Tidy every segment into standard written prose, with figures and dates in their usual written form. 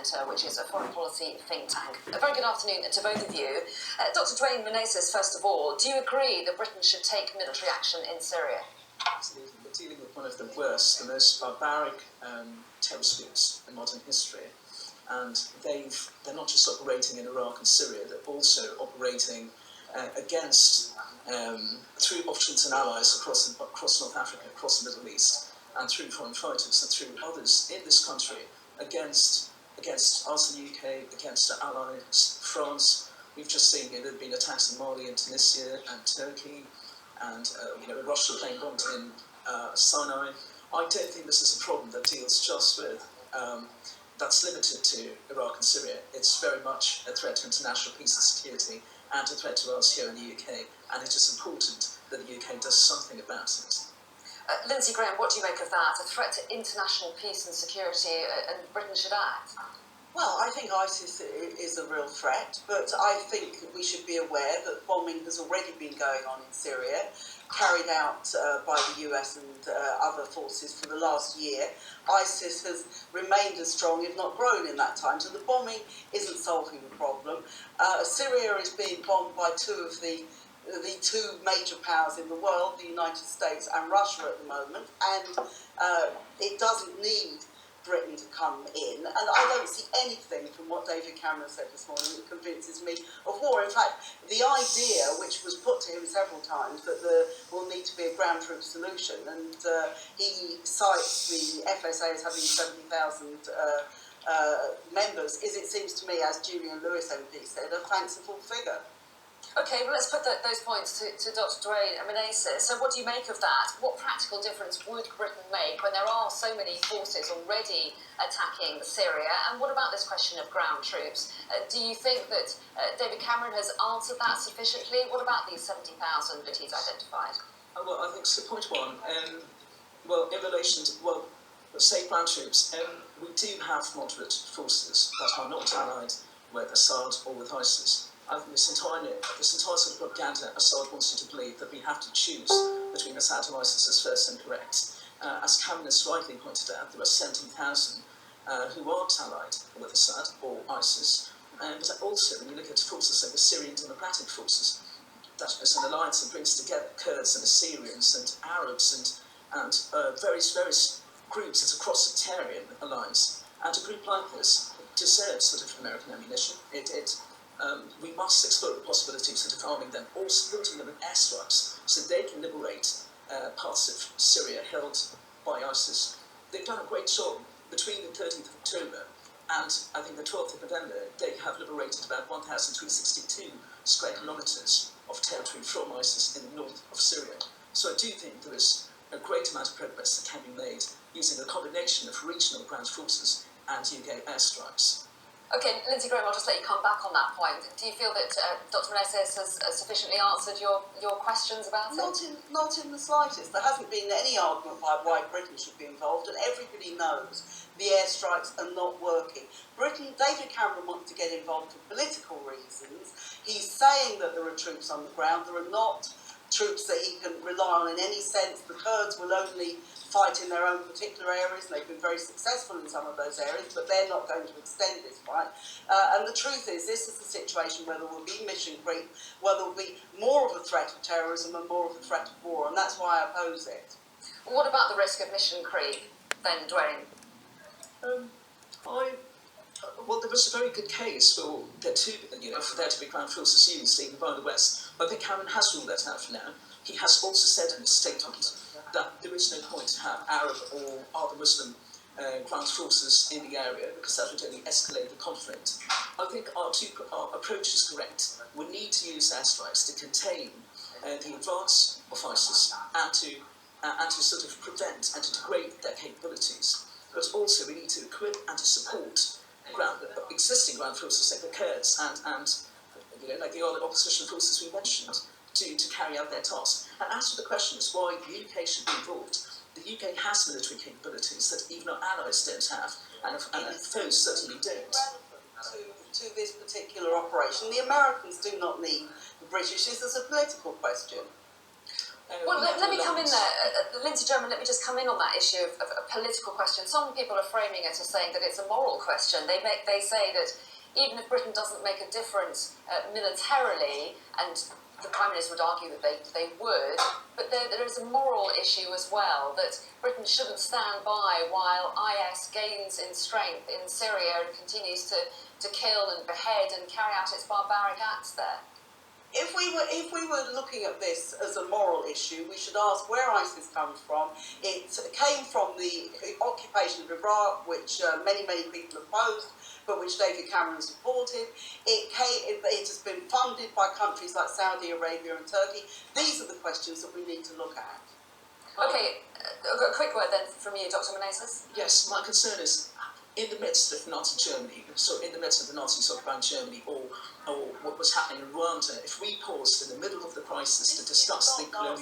Centre, which is a foreign policy think tank. A very good afternoon to both of you. Dr. Dwayne Menezes, first of all, do you agree that Britain should take military action in Syria? Absolutely. We're dealing with one of the worst, the most barbaric terrorist groups in modern history. And they're not just operating in Iraq and Syria, they're also operating through offshoots and allies across North Africa, across the Middle East, and through foreign fighters and through others in this country against us in the UK, against our allies, France. We've just seen there have been attacks in Mali and Tunisia and Turkey, and a Russian plane bombed in Sinai. I don't think this is a problem that deals just with that's limited to Iraq and Syria. It's very much a threat to international peace and security and a threat to us here in the UK, and it is important that the UK does something about it. Lindsay Graham, what do you make of that? A threat to international peace and security, and Britain should act? Well, I think ISIS is a real threat, but I think we should be aware that bombing has already been going on in Syria, carried out by the US and other forces for the last year. ISIS has remained as strong, if not grown, in that time, so the bombing isn't solving the problem. Syria is being bombed by two of the two major powers in the world, the United States and Russia at the moment, and it doesn't need Britain to come in, and I don't see anything from what David Cameron said this morning that convinces me of war. In fact, the idea, which was put to him several times, that there will need to be a ground troop solution, and he cites the FSA as having 70,000 members, is, it seems to me, as Julian Lewis MP said, a fanciful figure. OK, well, let's put those points to Dr. Dwayne Menezes. So what do you make of that? What practical difference would Britain make when there are so many forces already attacking Syria? And what about this question of ground troops? Do you think that David Cameron has answered that sufficiently? What about these 70,000 that he's identified? Well, I think so. Point one, in relation to, say ground troops, we do have moderate forces that are not allied with Assad or with ISIS. I think this entire sort of propaganda Assad wants you to believe that we have to choose between Assad and ISIS is first incorrect. As Cameron has rightly pointed out, there are 70,000 who aren't allied with Assad or ISIS. But also, when you look at forces like the Syrian Democratic Forces, that is an alliance that brings together Kurds and Assyrians and Arabs and various groups. It's a cross-sectarian alliance. And a group like this deserves sort of American ammunition. We must explore the possibilities of arming them or supporting them with airstrikes so they can liberate parts of Syria held by ISIS. They've done a great job. Between the 13th of October and I think the 12th of November, they have liberated about 1,362 square kilometres of territory from ISIS in the north of Syria. So I do think there is a great amount of progress that can be made using a combination of regional ground forces and UK airstrikes. OK, Lindsay Graham, I'll just let you come back on that point. Do you feel that Dr. Menezes has sufficiently answered your questions about it? Not in the slightest. There hasn't been any argument by why Britain should be involved, and everybody knows the airstrikes are not working. David Cameron wants to get involved for political reasons. He's saying that there are troops on the ground. There are not troops that he can rely on in any sense. The Kurds will only fight in their own particular areas, and they've been very successful in some of those areas, but they're not going to extend this fight. And the truth is, this is the situation where there will be mission creep, where there will be more of a threat of terrorism and more of a threat of war, and that's why I oppose it. What about the risk of mission creep, then, Dwayne? Well, there was a very good case for there to be ground forces used even by the West. I think Cameron has ruled that out for now. He has also said in his statement that there is no point to have Arab or other Muslim ground forces in the area because that would only escalate the conflict. I think our approach is correct. We need to use airstrikes to contain the advance of ISIS and to sort of prevent and to degrade their capabilities. But also we need to equip and to support existing ground forces like the Kurds and like the other opposition forces we mentioned to carry out their tasks. And as for the question as why the UK should be involved, the UK has military capabilities that even our allies don't have, and foes certainly don't. To this particular operation, the Americans do not need the British. This is a political question. Well, we let have me come in alliance. there. Lindsay German, let me just come in on that issue of a political question. Some people are framing it as saying that it's a moral question. They say that even if Britain doesn't make a difference militarily, and the Prime Minister would argue that they would, but there is a moral issue as well, that Britain shouldn't stand by while IS gains in strength in Syria and continues to kill and behead and carry out its barbaric acts there. If we were looking at this as a moral issue, we should ask where ISIS comes from. It came from the occupation of Iraq, which many people opposed, but which David Cameron supported. It has been funded by countries like Saudi Arabia and Turkey. These are the questions that we need to look at. Okay, a quick word then from you, Dr. Menezes. Yes, my concern is in the midst of Nazi Germany, so in the midst of the Nazis occupying Germany, or what was happening in Rwanda, if we paused in the middle of the crisis to discuss the colonial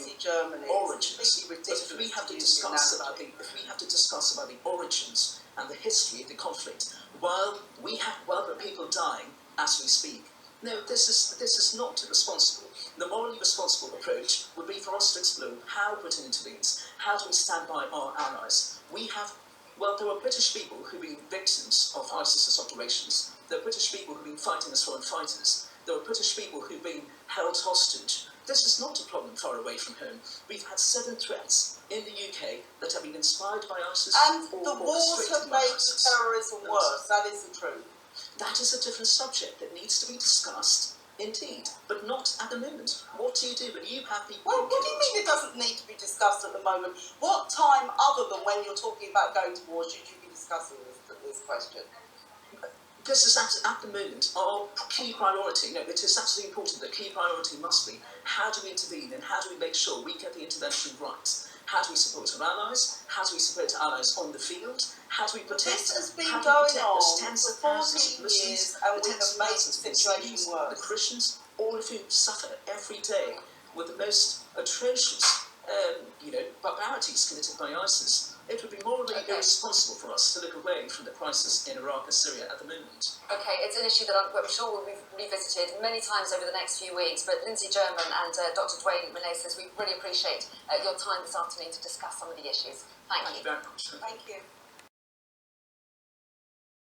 origins, but if we have to discuss about the origins and the history of the conflict, while the people dying as we speak, no, this is not responsible. The morally responsible approach would be for us to explore how Britain intervenes, how do we stand by our allies. There are British people who've been victims of ISIS's operations. There are British people who've been fighting as foreign fighters. There are British people who've been held hostage. This is not a problem far away from home. We've had 7 threats in the UK that have been inspired by ISIS. And the wars have made terrorism worse, that is the truth. That is a different subject that needs to be discussed, indeed, but not at the moment. What do you do? Are you happy? Well, what do you mean it doesn't need to be discussed at the moment? What time, other than when you're talking about going to war, should you be discussing this question? This is at the moment our key priority. No, it is absolutely important. The key priority must be how do we intervene and how do we make sure we get the intervention right? How do we support our allies? How do we support our allies on the field? How do we protect? This has been going on tens of for 14 thousands of Muslims, years, and we have made the situation worse. the Christians, all of whom suffer every day with the most atrocious, barbarities committed by ISIS. It would be morally irresponsible for us to look away from the crisis in Iraq and Syria at the moment. Okay, it's an issue that I'm sure will be revisited many times over the next few weeks, but Lindsay German and Dr. Dwayne Menezes, we really appreciate your time this afternoon to discuss some of the issues. Thank you. Thank you very much. Thank you.